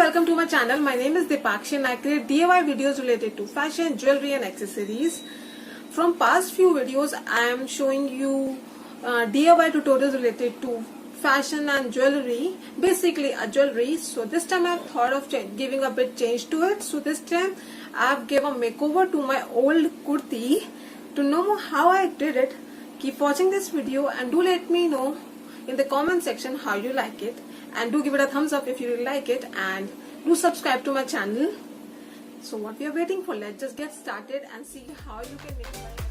welcome to my channel. My name is Deepakshi and I create DIY videos related to fashion, jewelry and accessories. From past few videos I am showing you DIY tutorials related to fashion and jewelry, basically a jewelry. So this time I have thought of giving a bit change to it. So this time I have given a makeover to my old kurti. To know how I did it, keep watching this video and do let me know in the comment section how you like it, and do give it a thumbs up if you really like it, and do subscribe to my channel. So what we are waiting for, let's just get started and see how you can make it.